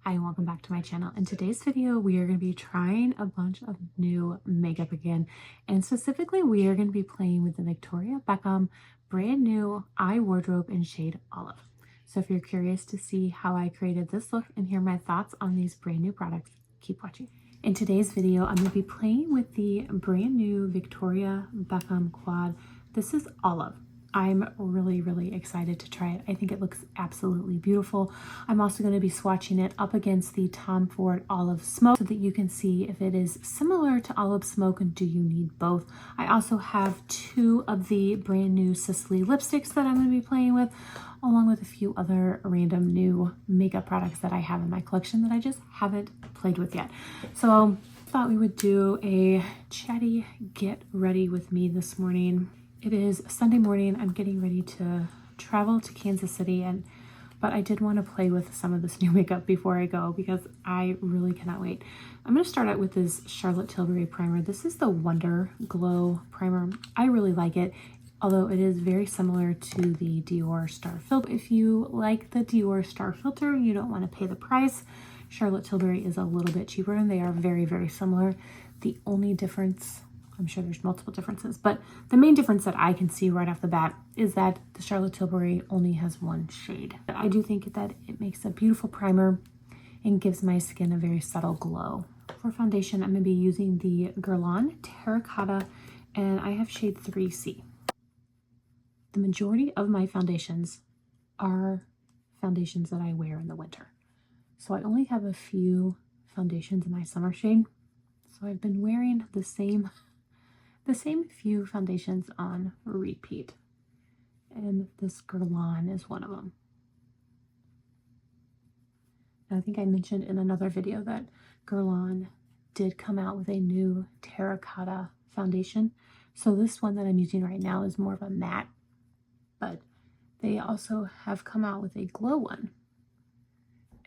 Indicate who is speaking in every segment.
Speaker 1: Hi, and welcome back to my channel. In today's video, we are going to be trying a bunch of new makeup again, and specifically we are going to be playing with the Victoria Beckham brand new eye wardrobe in shade Olive. So if you're curious to see how I created this look and hear my thoughts on these brand new products, keep watching. In today's video, I'm going to be playing with the brand new Victoria Beckham quad. This is Olive. I'm really excited to try it. I think it looks absolutely beautiful. I'm also going to be swatching it up against the Tom Ford Olive Smoke so that you can see if it is similar to Olive Smoke and do you need both. I also have two of the brand new Sisley lipsticks that I'm going to be playing with, along with a few other random new makeup products that I have in my collection that I just haven't played with yet. So I thought we would do a chatty get ready with me this morning. It is Sunday morning. I'm getting ready to travel to Kansas City, but I did want to play with some of this new makeup before I go because I really cannot wait. I'm going to start out with this Charlotte Tilbury primer. This is the Wonder Glow primer. I really like it, although it is very similar to the Dior Star Filter. If you like the Dior Star Filter and you don't want to pay the price, Charlotte Tilbury is a little bit cheaper and they are very similar. The only difference, I'm sure there's multiple differences, but the main difference that I can see right off the bat is that the Charlotte Tilbury only has one shade. But I do think that it makes a beautiful primer and gives my skin a very subtle glow. For foundation, I'm going to be using the grwm Terracotta, and I have shade 3C. The majority of my foundations are foundations that I wear in the winter. So I only have a few foundations in my summer shade. So I've been wearing the same few foundations on repeat, and this grwm is one of them. Now, I think I mentioned in another video that grwm did come out with a new terracotta foundation. So this one that I'm using right now is more of a matte, but they also have come out with a glow one.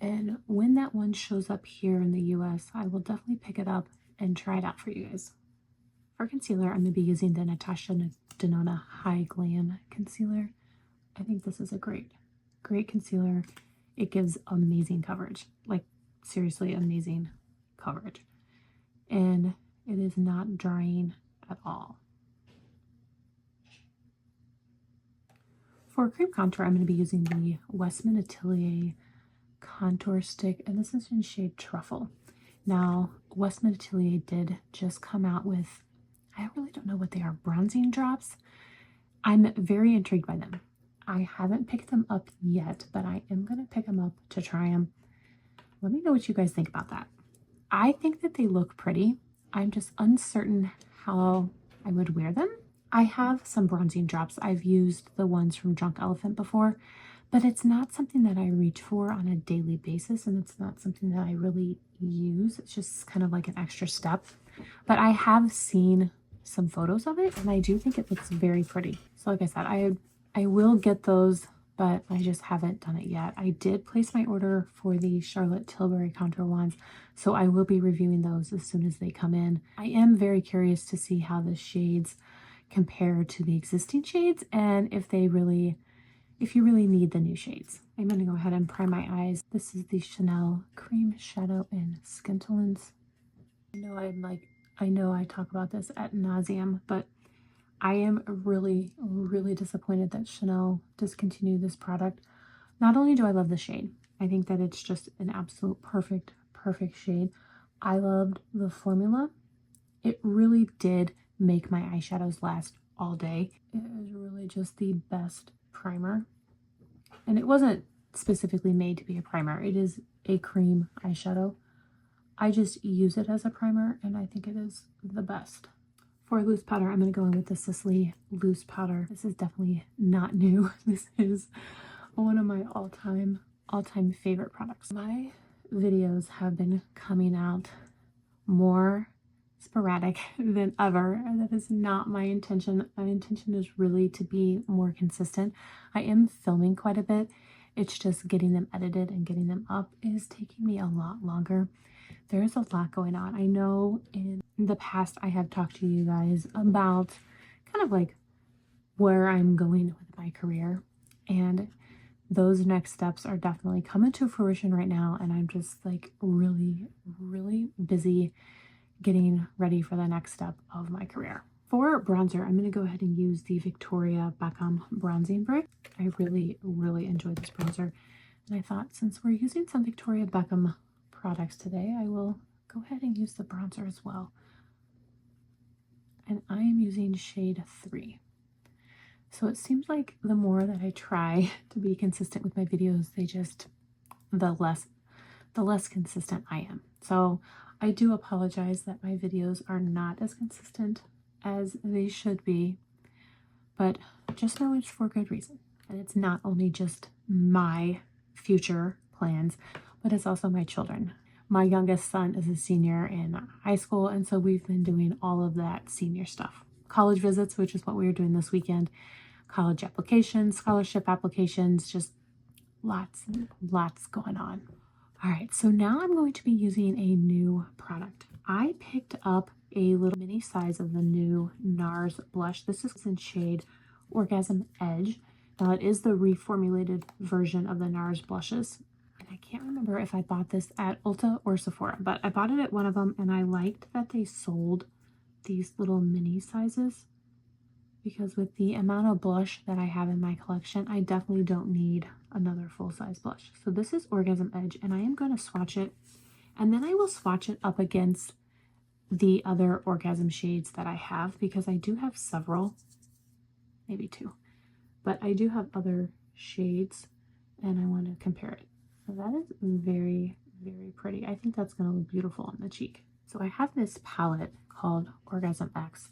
Speaker 1: And when that one shows up here in the US, I will definitely pick it up and try it out for you guys. For concealer, I'm going to be using the Natasha Denona High Glam Concealer. I think this is a great concealer. It gives amazing coverage, like seriously amazing coverage. And it is not drying at all. For cream contour, I'm going to be using the Westman Atelier Contour Stick, and this is in shade Truffle. Now, Westman Atelier did just come out with, I really don't know what they are, bronzing drops. I'm very intrigued by them. I haven't picked them up yet, but I am going to pick them up to try them. Let me know what you guys think about that. I think that they look pretty. I'm just uncertain how I would wear them. I have some bronzing drops. I've used the ones from Drunk Elephant before, but it's not something that I reach for on a daily basis, and it's not something that I really use. It's just kind of like an extra step. But I have seen some photos of it, and I do think it looks very pretty. So like I said, I will get those, but I just haven't done it yet. I did place my order for the Charlotte Tilbury contour wands, so I will be reviewing those as soon as they come in. I am very curious to see how the shades compare to the existing shades, and if you really need the new shades. I'm going to go ahead and prime my eyes. This is the Chanel Cream Shadow in Scintillance. I know I talk about this ad nauseum, but I am really disappointed that Chanel discontinued this product. Not only do I love the shade, I think that it's just an absolute perfect shade. I loved the formula. It really did make my eyeshadows last all day. It is really just the best primer. And it wasn't specifically made to be a primer. It is a cream eyeshadow. I just use it as a primer, and I think it is the best. For loose powder, I'm going to go in with the Sisley loose powder. This is definitely not new. This is one of my all-time favorite products. My videos have been coming out more sporadic than ever, and that is not my intention. My intention is really to be more consistent. I am filming quite a bit. It's just getting them edited and getting them up is taking me a lot longer. There's a lot going on. I know in the past I have talked to you guys about kind of like where I'm going with my career, and those next steps are definitely coming to fruition right now, and I'm just like really, really busy getting ready for the next step of my career. For bronzer, I'm going to go ahead and use the Victoria Beckham Bronzing Brick. I really, really enjoy this bronzer, and I thought since we're using some Victoria Beckham products today, I will go ahead and use the bronzer as well. And I am using shade 3. So it seems like the more that I try to be consistent with my videos, the less consistent I am. So I do apologize that my videos are not as consistent as they should be, but just know it's for good reason. And it's not only just my future plans, but it's also my children. My youngest son is a senior in high school, and so we've been doing all of that senior stuff. College visits, which is what we were doing this weekend, college applications, scholarship applications, just lots and lots going on. All right, so now I'm going to be using a new product. I picked up a little mini size of the new NARS blush. This is in shade Orgasm Edge. Now it is the reformulated version of the NARS blushes. And I can't remember if I bought this at Ulta or Sephora, but I bought it at one of them, and I liked that they sold these little mini sizes, because with the amount of blush that I have in my collection, I definitely don't need another full-size blush. So this is Orgasm Edge, and I am going to swatch it, and then I will swatch it up against the other Orgasm shades that I have, because I do have several, maybe 2, but I do have other shades, and I want to compare it. So that is very, very pretty. I think that's going to look beautiful on the cheek. So I have this palette called Orgasm X,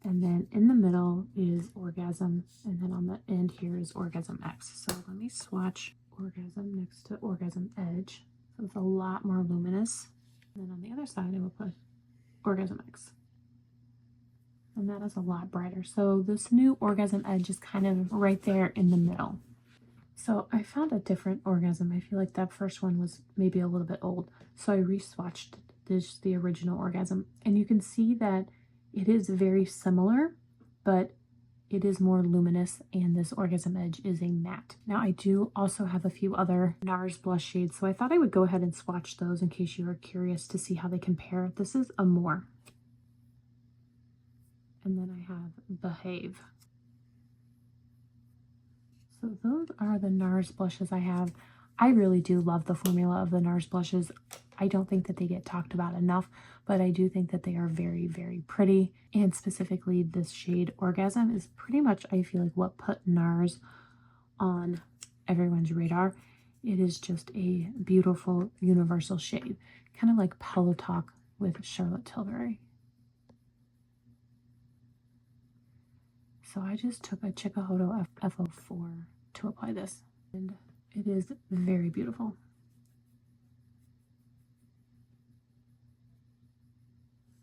Speaker 1: and then in the middle is Orgasm, and then on the end here is Orgasm X. So let me swatch Orgasm next to Orgasm Edge. So it's a lot more luminous. And then on the other side, I will put Orgasm X. And that is a lot brighter. So this new Orgasm Edge is kind of right there in the middle. So I found a different Orgasm. I feel like that first one was maybe a little bit old. So I re-swatched the original Orgasm. And you can see that it is very similar, but it is more luminous, and this Orgasm Edge is a matte. Now I do also have a few other NARS blush shades, so I thought I would go ahead and swatch those in case you are curious to see how they compare. This is Amore. And then I have Behave. So those are the NARS blushes I have. I really do love the formula of the NARS blushes. I don't think that they get talked about enough, but I do think that they are very, very pretty. And specifically this shade Orgasm is pretty much, I feel like, what put NARS on everyone's radar. It is just a beautiful universal shade, kind of like Pillow Talk with Charlotte Tilbury. So I just took a Chikuhodo F04 to apply this, and it is very beautiful.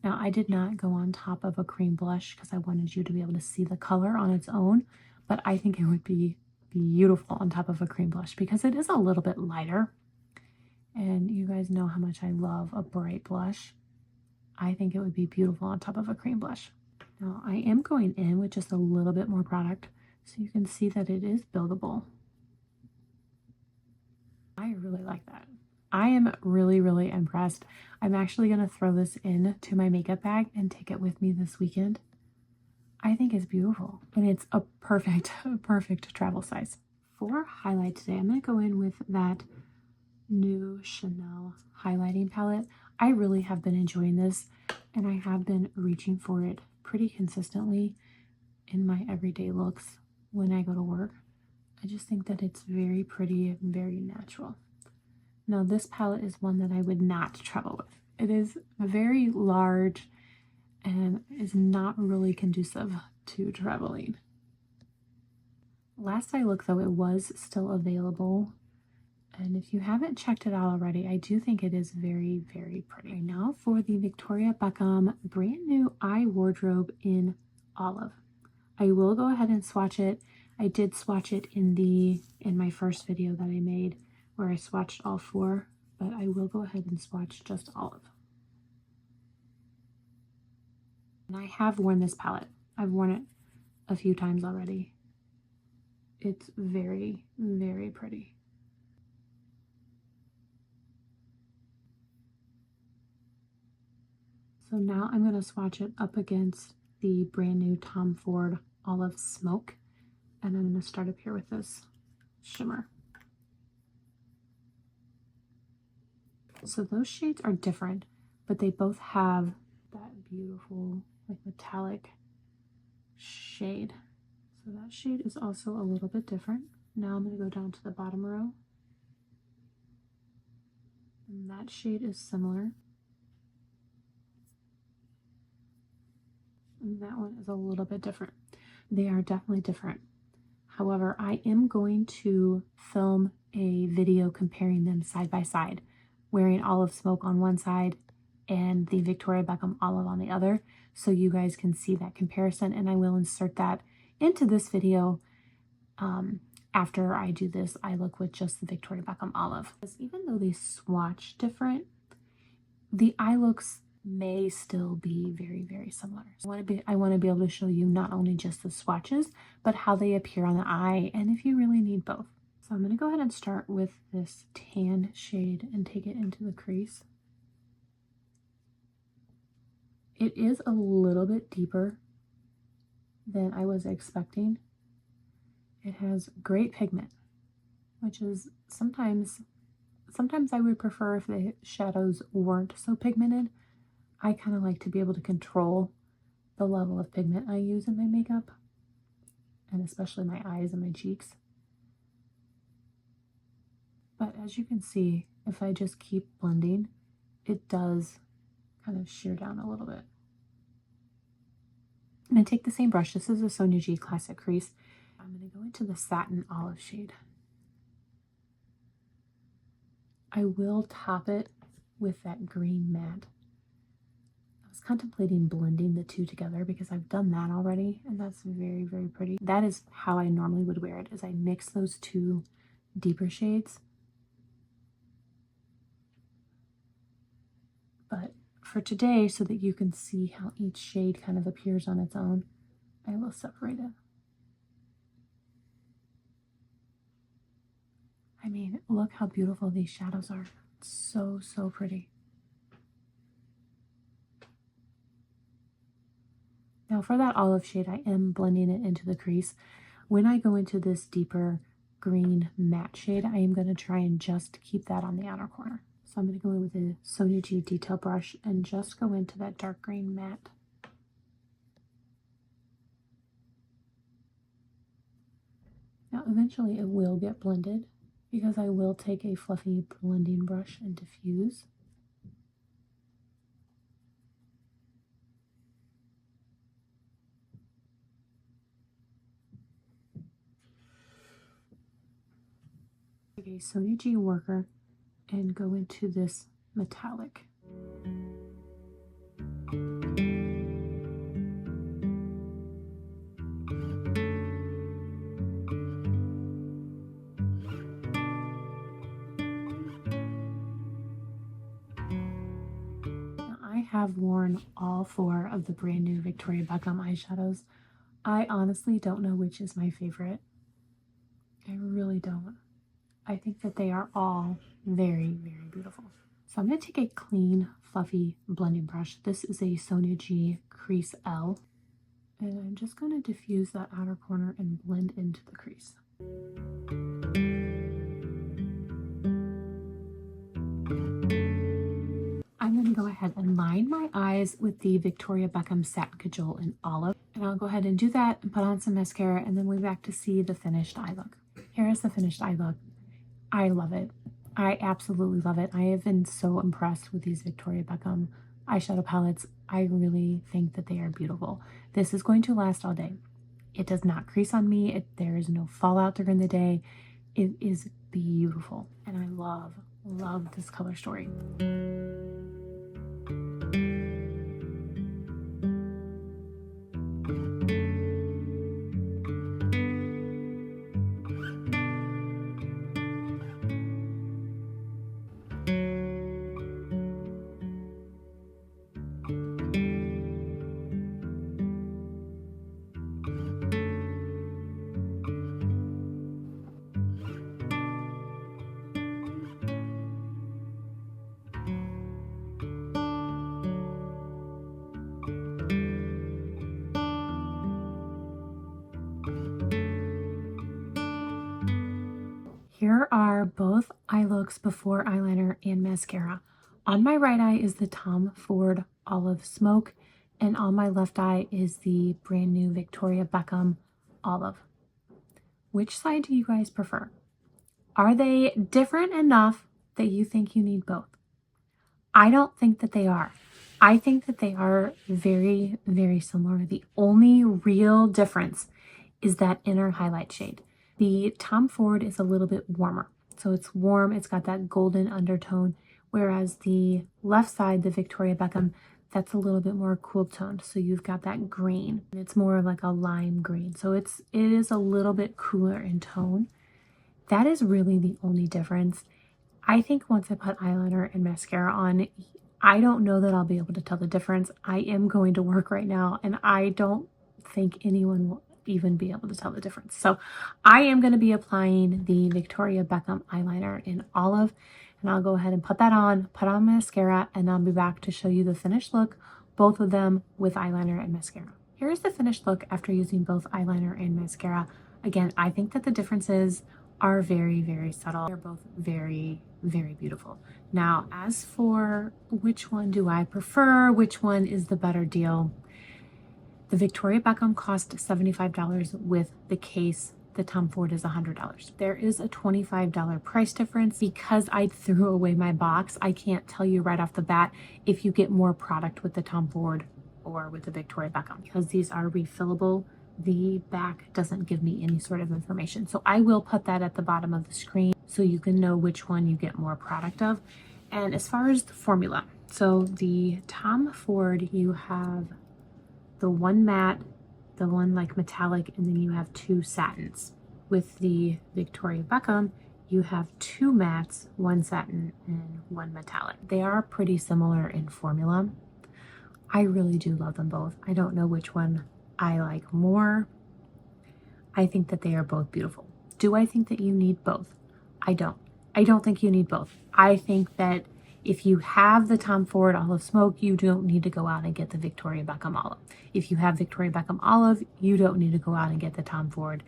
Speaker 1: Now I did not go on top of a cream blush because I wanted you to be able to see the color on its own, but I think it would be beautiful on top of a cream blush because it is a little bit lighter, and you guys know how much I love a bright blush. I think it would be beautiful on top of a cream blush. Now I am going in with just a little bit more product so you can see that it is buildable. I really like that. I am really, really impressed. I'm actually going to throw this into my makeup bag and take it with me this weekend. I think it's beautiful, and it's a perfect travel size. For highlight today, I'm going to go in with that new Chanel highlighting palette. I really have been enjoying this, and I have been reaching for it pretty consistently in my everyday looks when I go to work. I just think that it's very pretty and very natural. Now this palette is one that I would not travel with. It is very large and is not really conducive to traveling. Last I looked though, it was still available. And if you haven't checked it out already, I do think it is very, very pretty. Right now for the Victoria Beckham brand new eye wardrobe in Olive. I will go ahead and swatch it. I did swatch it in my first video that I made where I swatched all 4, but I will go ahead and swatch just Olive. And I have worn this palette. I've worn it a few times already. It's very, very pretty. So now I'm going to swatch it up against the brand new Tom Ford Olive Smoke. And I'm going to start up here with this shimmer. So those shades are different, but they both have that beautiful like metallic shade. So that shade is also a little bit different. Now I'm going to go down to the bottom row. And that shade is similar. And that one is a little bit different. They are definitely different. However, I am going to film a video comparing them side by side, wearing Olive Smoke on one side and the Victoria Beckham Olive on the other, so you guys can see that comparison, and I will insert that into this video after I do this eye look with just the Victoria Beckham Olive. Because even though they swatch different, the eye looks may still be very, very similar. So I want to be able to show you not only just the swatches, but how they appear on the eye, and if you really need both. So I'm going to go ahead and start with this tan shade and take it into the crease. It is a little bit deeper than I was expecting. It has great pigment, which is sometimes I would prefer if the shadows weren't so pigmented. I kind of like to be able to control the level of pigment I use in my makeup, and especially my eyes and my cheeks. But as you can see, if I just keep blending, it does kind of shear down a little bit. And I take the same brush. This is a Sonia G Classic Crease. I'm going to go into the Satin Olive shade. I will top it with that green matte. I was contemplating blending the two together because I've done that already, and that's very, very pretty. That is how I normally would wear it, is I mix those two deeper shades. But for today, so that you can see how each shade kind of appears on its own, I will separate it. I mean, look how beautiful these shadows are. It's so, so pretty. Now for that olive shade, I am blending it into the crease. When I go into this deeper green matte shade, I am going to try and just keep that on the outer corner. So I'm going to go in with a Sonia G detail brush and just go into that dark green matte. Now eventually it will get blended because I will take a fluffy blending brush and diffuse. Take a Sonia G worker and go into this metallic. Now, I have worn all 4 of the brand new Victoria Beckham eyeshadows. I honestly don't know which is my favorite. I really don't. I think that they are all very, very beautiful. So I'm going to take a clean, fluffy blending brush. This is a Sonia G Crease L. And I'm just going to diffuse that outer corner and blend into the crease. I'm going to go ahead and line my eyes with the Victoria Beckham Satin Cajole in Olive. And I'll go ahead and do that and put on some mascara, and then we'll be back to see the finished eye look. Here is the finished eye look. I love it. I absolutely love it. I have been so impressed with these Victoria Beckham eyeshadow palettes. I really think that they are beautiful. This is going to last all day. It does not crease on me. There is no fallout during the day. It is beautiful. And I love this color story. Here are both eye looks before eyeliner and mascara. On my right eye is the Tom Ford Olive Smoke, and on my left eye is the brand new Victoria Beckham Olive. Which side do you guys prefer? Are they different enough that you think you need both? I don't think that they are. I think that they are very, very similar. The only real difference is that inner highlight shade. The Tom Ford is a little bit warmer. So it's warm, it's got that golden undertone, whereas the left side, the Victoria Beckham, that's a little bit more cool toned. So you've got that green. It's more like a lime green. So it is a little bit cooler in tone. That is really the only difference. I think once I put eyeliner and mascara on, I don't know that I'll be able to tell the difference. I am going to work right now, and I don't think anyone will even be able to tell the difference. So I am going to be applying the Victoria Beckham eyeliner in Olive, and I'll go ahead and put that on, put on mascara, and I'll be back to show you the finished look, both of them with eyeliner and mascara. Here's the finished look after using both eyeliner and mascara. Again, I think that the differences are very, very subtle. They're both very, very beautiful. Now, as for which one do I prefer, which one is the better deal, the Victoria Beckham cost $75 with the case. The Tom Ford is $100. There is a $25 price difference. Because I threw away my box, I can't tell you right off the bat if you get more product with the Tom Ford or with the Victoria Beckham. Because these are refillable, the back doesn't give me any sort of information. So I will put that at the bottom of the screen so you can know which one you get more product of. And as far as the formula, so the Tom Ford, you have the one matte, the one like metallic, and then you have two satins. With the Victoria Beckham, you have two mattes, one satin and one metallic. They are pretty similar in formula. I really do love them both. I don't know which one I like more. I think that they are both beautiful. Do I think that you need both? I don't. I don't think you need both. I think that if you have the Tom Ford Olive Smoke, you don't need to go out and get the Victoria Beckham Olive. If you have Victoria Beckham Olive, you don't need to go out and get the Tom Ford.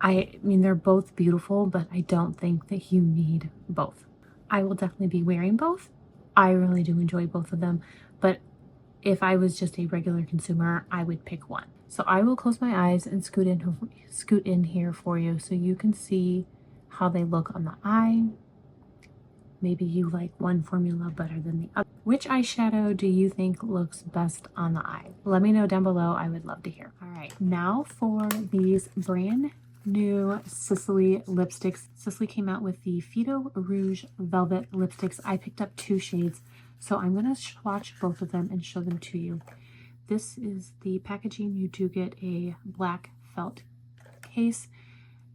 Speaker 1: I mean, they're both beautiful, but I don't think that you need both. I will definitely be wearing both. I really do enjoy both of them, but if I was just a regular consumer, I would pick one. So I will close my eyes and scoot in here for you so you can see how they look on the eye. Maybe you like one formula better than the other. Which eyeshadow do you think looks best on the eye? Let me know down below. I would love to hear. All right, now for these brand new Sisley lipsticks. Sisley came out with the Phyto Rouge Velvet lipsticks. I picked up two shades, so I'm going to swatch both of them and show them to you. This is the packaging. You do get a black felt case,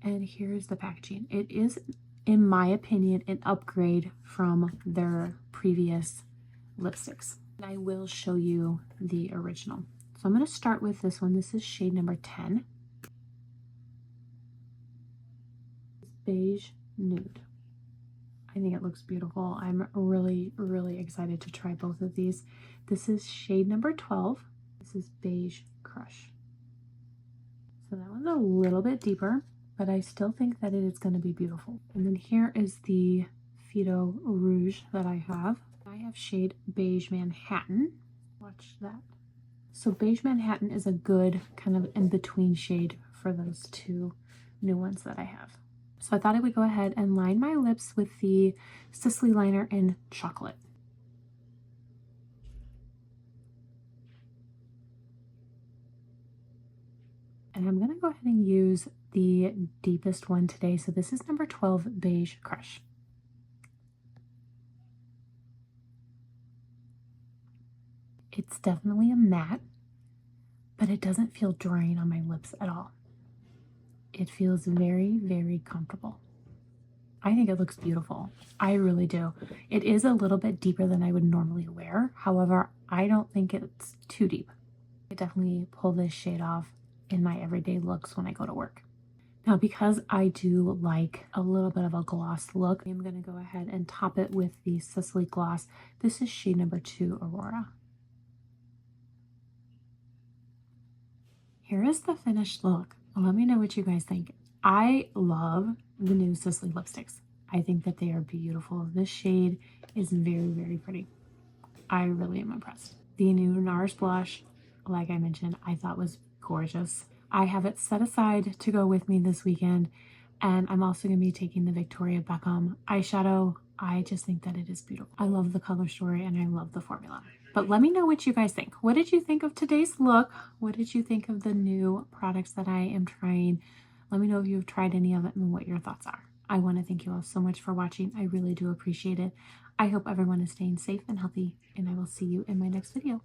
Speaker 1: and here's the packaging. It is, in my opinion, an upgrade from their previous lipsticks. I will show you the original. So I'm going to start with this one. This is shade number 10. Beige Nude. I think it looks beautiful. I'm really, really excited to try both of these. This is shade number 12. This is Beige Crush. So that one's a little bit deeper, but I still think that it is going to be beautiful. And then here is the Phyto Rouge that I have. I have shade Beige Manhattan. Watch that. So Beige Manhattan is a good kind of in-between shade for those two new ones that I have. So I thought I would go ahead and line my lips with the Sisley liner in Chocolate. And I'm going to go ahead and use the deepest one today. So this is number 12, Beige Crush. It's definitely a matte, but it doesn't feel drying on my lips at all. It feels very, very comfortable. I think it looks beautiful. I really do. It is a little bit deeper than I would normally wear. However, I don't think it's too deep. I definitely pull this shade off in my everyday looks when I go to work. Now, because I do like a little bit of a gloss look, I'm going to go ahead and top it with the Sisley gloss. This is shade number 2, Aurora. Here is the finished look. Let me know what you guys think. I love the new Sisley lipsticks. I think that they are beautiful. This shade is very, very pretty. I really am impressed. The new NARS blush, like I mentioned, I thought was gorgeous. I have it set aside to go with me this weekend, and I'm also going to be taking the Victoria Beckham eyeshadow. I just think that it is beautiful. I love the color story and I love the formula. But let me know what you guys think. What did you think of today's look? What did you think of the new products that I am trying? Let me know if you've tried any of it and what your thoughts are. I want to thank you all so much for watching. I really do appreciate it. I hope everyone is staying safe and healthy, and I will see you in my next video.